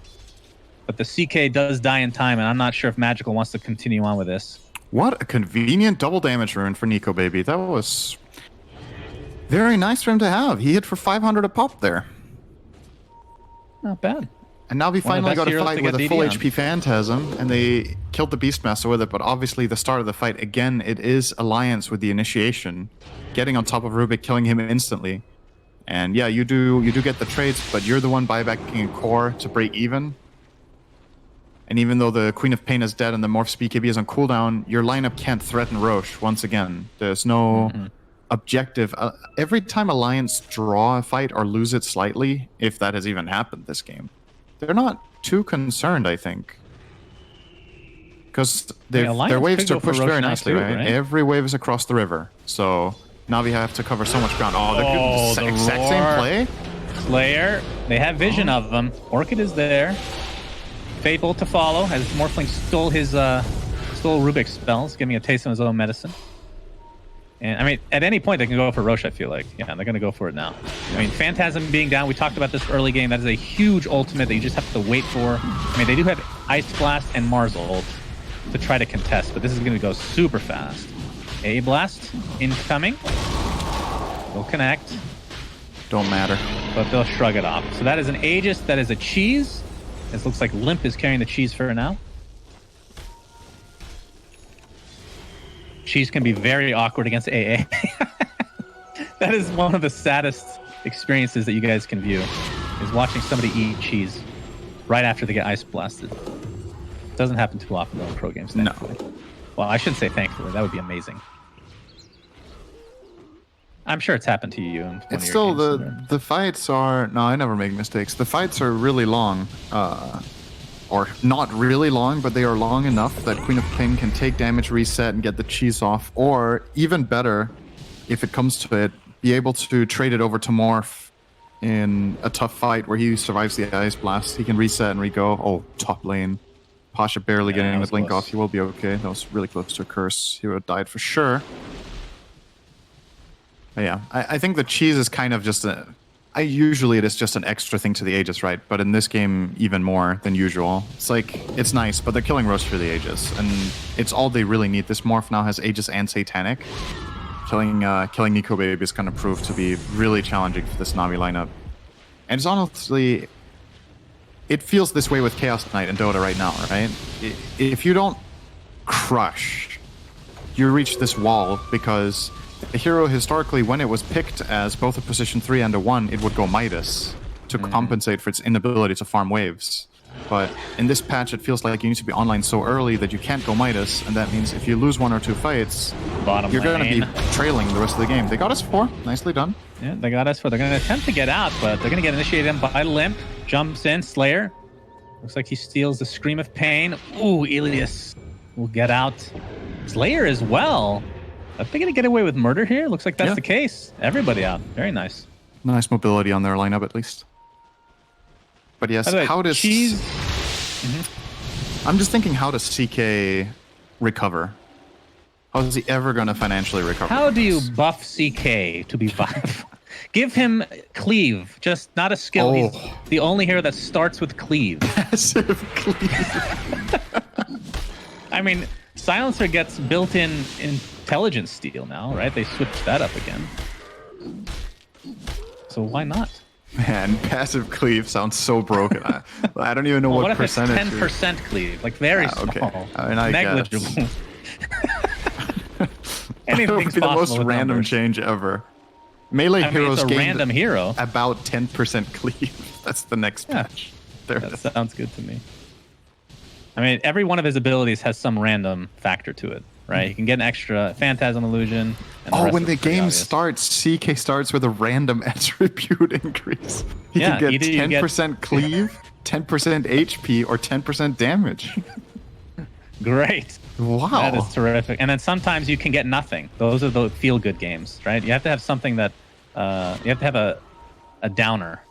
but the CK does die in time, and I'm not sure if Magical wants to continue on with this. What a convenient double damage rune for Nico Baby. That was very nice for him to have. He hit for 500 a pop there. Not bad. And now we finally got a fight with a full HP Phantasm, and they killed the Beastmaster with it, but obviously the start of the fight, again, it is Alliance with the initiation, getting on top of Rubik, killing him instantly. And yeah, you do get the trades, but you're the one buybacking a core to break even. And even though the Queen of Pain is dead and the Morph's BKB is on cooldown, your lineup can't threaten Roche once again. There's no objective. Every time Alliance draw a fight or lose it slightly, if that has even happened this game, they're not too concerned, I think. Because their waves are pushed very nicely, right? Every wave is across the river. So NaVi have to cover so much ground. Oh, they're the exact same play. Slayer, they have vision of them. Orchid is there. Fable to follow as Morphling stole Rubik's spells, giving a taste of his own medicine. And I mean, at any point they can go for Roche, I feel like. Yeah, they're going to go for it now. I mean, Phantasm being down, we talked about this early game. That is a huge ultimate that you just have to wait for. I mean, they do have Ice Blast and Mars ult to try to contest, but this is going to go super fast. A Blast incoming. Will connect. Don't matter. But they'll shrug it off. So that is an Aegis, that is a cheese. This looks like Limp is carrying the cheese for now. Cheese can be very awkward against AA. That is one of the saddest experiences that you guys can view, is watching somebody eat cheese right after they get ice blasted. It doesn't happen too often though in pro games, thankfully. No. Well, I shouldn't say thankfully. That would be amazing. I'm sure it's happened to you. In it's still the fights are... No, I never make mistakes. The fights are really long. Or not really long, but they are long enough that Queen of Pain can take damage, reset, and get the cheese off. Or, even better, if it comes to it, be able to trade it over to Morph in a tough fight where he survives the Ice Blast. He can reset and re-go. Oh, top lane. Pasha barely getting the blink off. He will be okay. That was really close to a curse. He would have died for sure. But yeah, I think the cheese is kind of just a... usually it is just an extra thing to the Aegis, right? But in this game, even more than usual. It's like, it's nice, but they're killing Roche for the Aegis. And it's all they really need. This Morph now has Aegis and Satanic. Killing Nico Baby is going to prove to be really challenging for this NaVi lineup. And it's honestly... It feels this way with Chaos Knight and Dota right now, right? If you don't crush, you reach this wall because... The hero, historically, when it was picked as both a position 3 and a 1, it would go Midas to compensate for its inability to farm waves. But in this patch, it feels like you need to be online so early that you can't go Midas, and that means if you lose 1 or 2 fights, you're going to be trailing the rest of the game. They got S4. Nicely done. Yeah, they got S4. They're going to attempt to get out, but they're going to get initiated by Limp. Jumps in, Slayer. Looks like he steals the Scream of Pain. Ooh, Ilias will get out. Slayer as well. Are they going to get away with murder here? Looks like that's the case. Everybody out. Very nice. Nice mobility on their lineup, at least. But yes, how does... Cheese... I'm just thinking, how does CK recover? How is he ever going to financially recover? How do you buff CK to be 5? Give him cleave, just not a skill. Oh. He's the only hero that starts with cleave. Passive cleave. I mean, Silencer gets built-in intelligence steal now, right? They switched that up again. So why not? Man, passive cleave sounds so broken. I don't even know what if percentage. It's 10% cleave, like very okay. small, I mean, I negligible. guess. Anything's the possible most with random numbers. change ever. Melee I mean, heroes it's a gained random hero. about 10% cleave. That's the next patch. There it That is. sounds good to me. I mean, every one of his abilities has some random factor to it, right? He can get an extra Phantasm Illusion. And Oh, rest when of the it's pretty game obvious. starts, CK starts with a random attribute increase. He Yeah, can get either you get- 10% cleave, 10% HP, or 10% damage. Great. Wow. That is terrific. And then sometimes you can get nothing. Those are the feel-good games, right? You have to have something that you have to have a downer,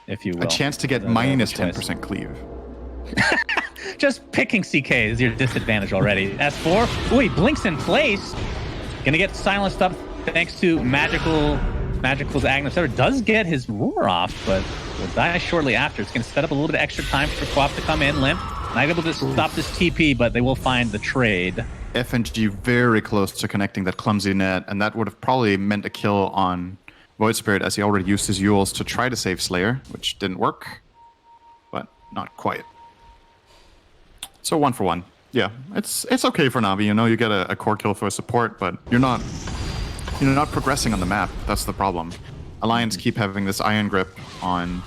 if you will. A chance to get That's minus the choice. 10% cleave. Just picking CK is your disadvantage already. S4, ooh, he blinks in place. Gonna get silenced up thanks to Magical's Agnes. Does get his roar off, but will die shortly after. It's gonna set up a little bit of extra time for Quap to come in. Limp, not able to stop this TP, but they will find the trade. FNG very close to connecting that clumsy net, and that would have probably meant a kill on Void Spirit, as he already used his Euls to try to save Slayer, which didn't work, but not quite. So 1 for 1. Yeah, it's okay for Navi. You know, you get a core kill for support, but you're not progressing on the map. That's the problem. Alliance keep having this iron grip on,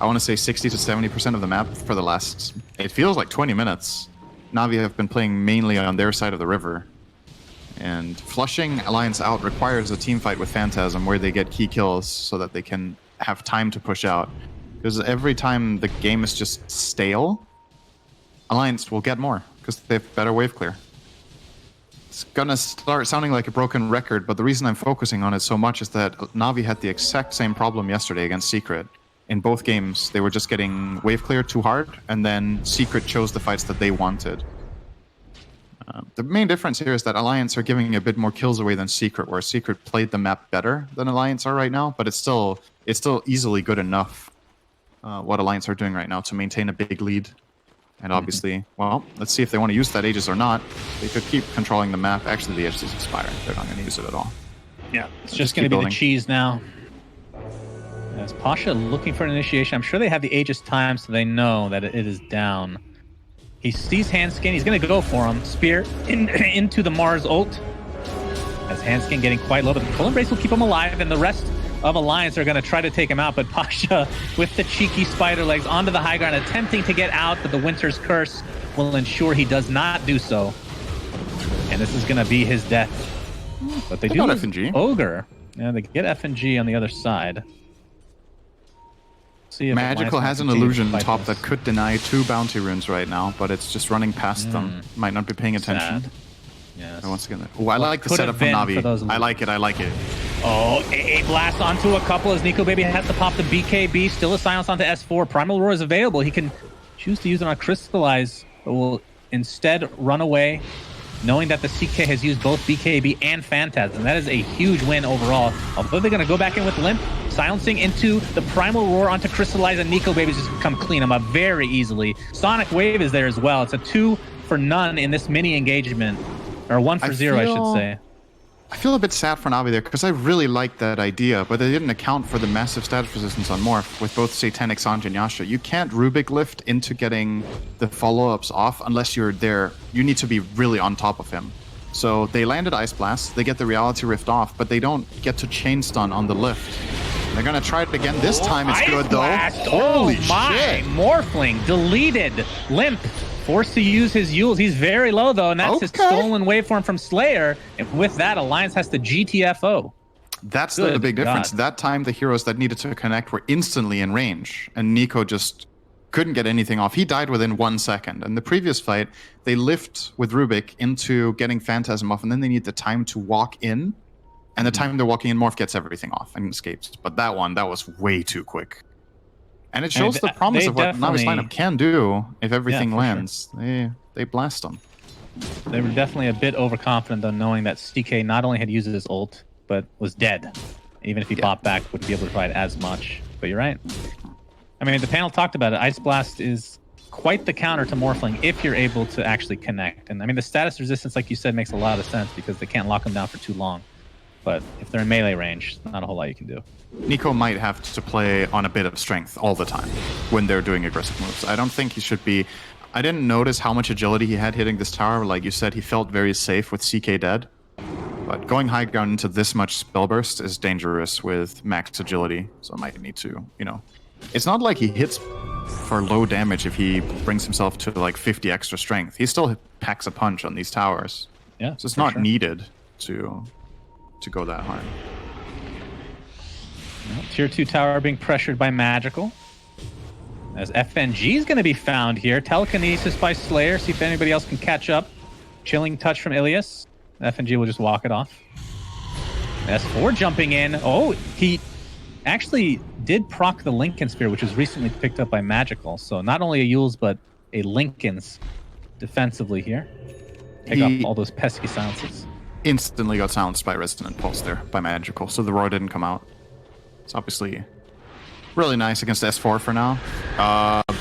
I want to say 60 to 70% of the map for the last, it feels like 20 minutes. Navi have been playing mainly on their side of the river. And flushing Alliance out requires a team fight with Phantasm where they get key kills so that they can have time to push out. Because every time the game is just stale, Alliance will get more because they have better wave clear. It's gonna start sounding like a broken record, but the reason I'm focusing on it so much is that Navi had the exact same problem yesterday against Secret. In both games, they were just getting wave clear too hard, and then Secret chose the fights that they wanted. The main difference here is that Alliance are giving a bit more kills away than Secret, where Secret played the map better than Alliance are right now, but it's still easily good enough what Alliance are doing right now to maintain a big lead. And obviously, well, let's see if they want to use that Aegis or not. They could keep controlling the map. Actually, the Aegis is expiring. They're not going to use it at all. Yeah, it's just going to be building. the cheese now. As Pasha looking for an initiation, I'm sure they have the Aegis time, so they know that it is down. He sees Handskin. He's going to go for him. Spear into the Mars ult. As Handskin getting quite low, but the Pull Embrace will keep him alive, and the rest of Alliance are going to try to take him out, but Pasha with the cheeky spider legs onto the high ground, attempting to get out, but the Winter's Curse will ensure he does not do so. And this is going to be his death. But they do got lose FNG. Ogre. Yeah, they get FNG on the other side. See if Magical Alliance has an can continue to illusion fight top this. that could deny 2 bounty runes right now, but it's just running past them. Might not be paying attention. Sad. Yes. And once again, oh, I like the could setup have from been for Navi. those I like it. I like it. Oh, a blast onto a couple as Nico Baby has to pop the BKB. Still a silence onto S4. Primal Roar is available. He can choose to use it on Crystallize, but will instead run away, knowing that the CK has used both BKB and Phantasm. That is a huge win overall. Although they're going to go back in with Limp, silencing into the Primal Roar onto Crystallize, and Nico Baby just come clean him up very easily. Sonic Wave is there as well. It's a 2 for none in this mini engagement. Or 1 for 0, I should say. I feel a bit sad for Navi there because I really liked that idea, but they didn't account for the massive status resistance on Morph with both Satanic Sanj and Yasha. You can't Rubik lift into getting the follow-ups off unless you're there. You need to be really on top of him. So they landed Ice Blast, they get the Reality Rift off, but they don't get to chain stun on the lift. They're gonna try it again. This time it's Ice good though. Blast. Holy oh my! shit! Morphling deleted. Limp forced to use his Euls. He's very low though, and that's his Okay. stolen waveform from Slayer. And with that, Alliance has to GTFO. That's Good the big difference. God. That time, the heroes that needed to connect were instantly in range, and Nico just couldn't get anything off. He died within 1 second. In the previous fight, they lift with Rubik into getting Phantasm off, and then they need the time to walk in. And the time they're walking in, Morph gets everything off and escapes. But that was way too quick. And it shows the promise they of what Navi's definitely- lineup can do if everything for lands. They blast them. They were definitely a bit overconfident though, knowing that CK not only had used his ult, but was dead. Even if he bought back, wouldn't be able to provide as much. But you're right. I mean, the panel talked about it. Ice Blast is quite the counter to Morphling if you're able to actually connect. And I mean, the status resistance, like you said, makes a lot of sense because they can't lock them down for too long. But if they're in melee range, not a whole lot you can do. Nico might have to play on a bit of strength all the time when they're doing aggressive moves. I don't think he should be... I didn't notice how much agility he had hitting this tower. Like you said, he felt very safe with CK dead. But going high ground into this much spell burst is dangerous with max agility. So I might need to, you know... It's not like he hits for low damage if he brings himself to like 50 extra strength. He still packs a punch on these towers. Yeah, so it's not needed to go that hard. Well, tier 2 tower being pressured by Magical. As FNG is going to be found here. Telekinesis by Slayer. See if anybody else can catch up. Chilling touch from Ilias. FNG will just walk it off. S4 jumping in. Oh, he actually did proc the Lincoln Spear, which was recently picked up by Magical. So not only a Yule's, but a Lincoln's defensively here. Take off all those pesky silences. Instantly got silenced by Resonant Pulse there, by Magical, so the roar didn't come out. It's obviously really nice against S4 for now.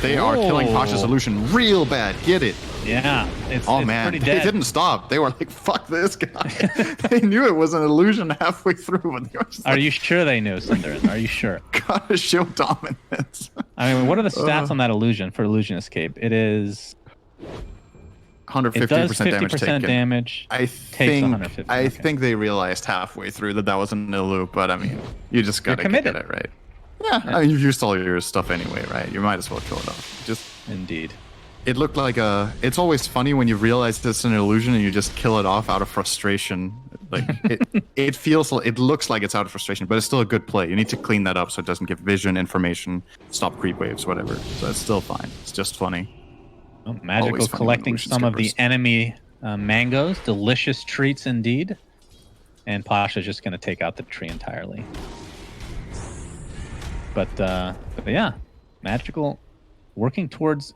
They are killing Pasha's illusion real bad. Get it. Yeah. It's man, pretty they dead. didn't stop. They were like, fuck this guy. They knew it was an illusion halfway through. But they were just Are you sure they knew, Cinderin? Are you sure? Gotta show dominance. I mean, what are the stats on that illusion for Illusion Escape? It is... 150% it does 50% damage taken. Damage. I think they realized halfway through that wasn't a loop, but I mean, you just gotta get it right. Yeah, I mean, you've used all your stuff anyway, right? You might as well kill it off. Just indeed. It looked like a... It's always funny when you realize it's an illusion and you just kill it off out of frustration. Like, it looks like it's out of frustration, but it's still a good play. You need to clean that up so it doesn't give vision, information, stop creep waves, whatever. So it's still fine. It's just funny. Oh, Magical collecting some of the enemy mangoes. Delicious treats indeed. And Pasha's just going to take out the tree entirely. But yeah, Magical working towards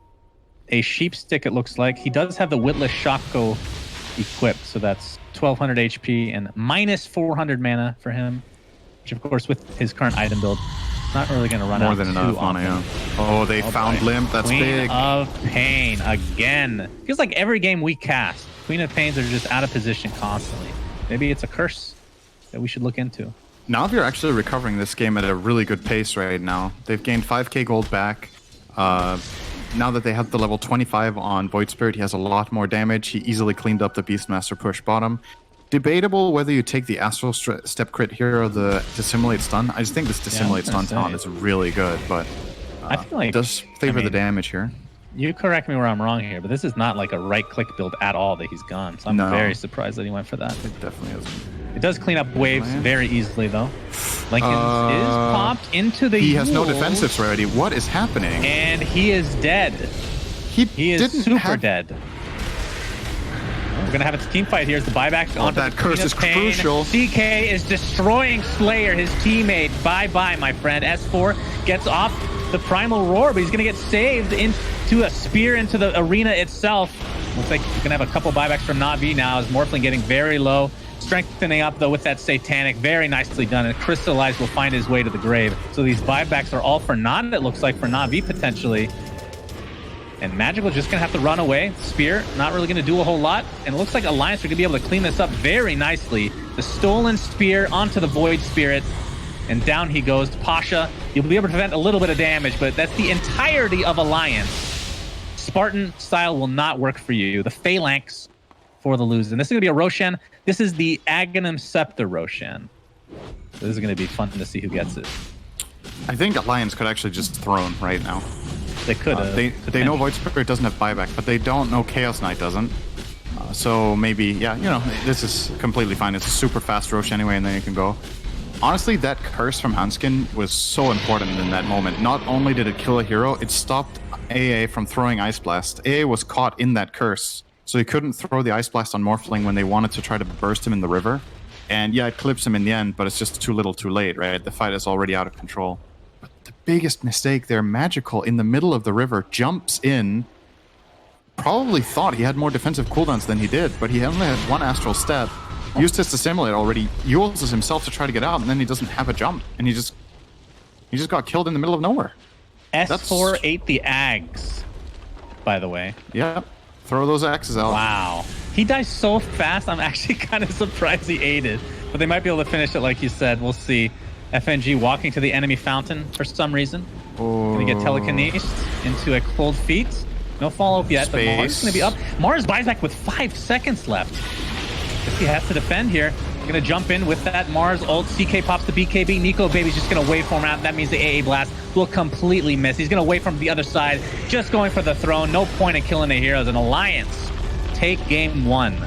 a sheep stick, it looks like. He does have the Witless Shako equipped, so that's 1200 HP and minus 400 mana for him. Which, of course, with his current item build, not really going to run out more than enough mana, yeah. Oh, they found Limp. That's Queen big. of Pain again. Feels like every game we cast, Queen of Pains are just out of position constantly. Maybe it's a curse that we should look into. NaVi are actually recovering this game at a really good pace right now. They've gained 5k gold back. Now that they have the level 25 on Void Spirit, he has a lot more damage. He easily cleaned up the Beastmaster push bottom. Debatable whether you take the Astral Step crit here or the Dissimulate Stun. I just think this Dissimulate Stun talent is really good, but I feel like it does favor the damage here. You correct me where I'm wrong here, but this is not like a right-click build at all that he's gone. So I'm very surprised that he went for that. It definitely isn't. It does clean up waves very easily, though. Lincoln is popped into the He has no defensives already. What is happening? And he is dead. He is super dead. We're going to have a team fight here as the buyback on that curse is crucial. CK is destroying Slayer, his teammate. Bye-bye, my friend. S4 gets off the Primal Roar, but he's going to get saved into a spear into the arena itself. Looks like he's going to have a couple buybacks from NaVi now as Morphling getting very low. Strengthening up, though, with that Satanic. Very nicely done. And Crystallized will find his way to the grave. So these buybacks are all for naught, it looks like, for NaVi, potentially. And Magical just going to have to run away. Spear, not really going to do a whole lot. And it looks like Alliance are going to be able to clean this up very nicely. The stolen Spear onto the Void Spirit. And down he goes. Pasha, you'll be able to prevent a little bit of damage, but that's the entirety of Alliance. Spartan style will not work for you. The Phalanx for the lose. And this is going to be a Roshan. This is the Aghanim Scepter Roshan. This is going to be fun to see who gets it. I think Alliance could actually just throne right now. They could. They know Void Spirit doesn't have buyback, but they don't know Chaos Knight doesn't. So maybe, yeah, you know, this is completely fine. It's a super fast Rosh anyway, and then you can go. Honestly, that curse from Hanskin was so important in that moment. Not only did it kill a hero, it stopped AA from throwing Ice Blast. AA was caught in that curse, so he couldn't throw the Ice Blast on Morphling when they wanted to try to burst him in the river. And yeah, it clips him in the end, but it's just too little too late, right? The fight is already out of control. But the biggest mistake there, Magical in the middle of the river jumps in, probably thought he had more defensive cooldowns than he did, but he only had one Astral Step. used his dissimulate already, uses himself to try to get out, and then he doesn't have a jump, and he just got killed in the middle of nowhere. S4 ate the Ags, by the way. Yeah, throw those axes out. Wow. He dies so fast, I'm actually kind of surprised he ate it. But they might be able to finish it like you said. We'll see. FNG walking to the enemy fountain for some reason. Gonna get telekinesed into a cold feet. No follow-up yet, but Mars is gonna be up. Mars buys back with 5 seconds left. Guess he has to defend here. Gonna jump in with that Mars ult. CK pops the BKB. Nico Baby's just gonna waveform out. That means the AA blast will completely miss. He's gonna wait from the other side, just going for the throne. No point in killing the heroes. An Alliance take game 1.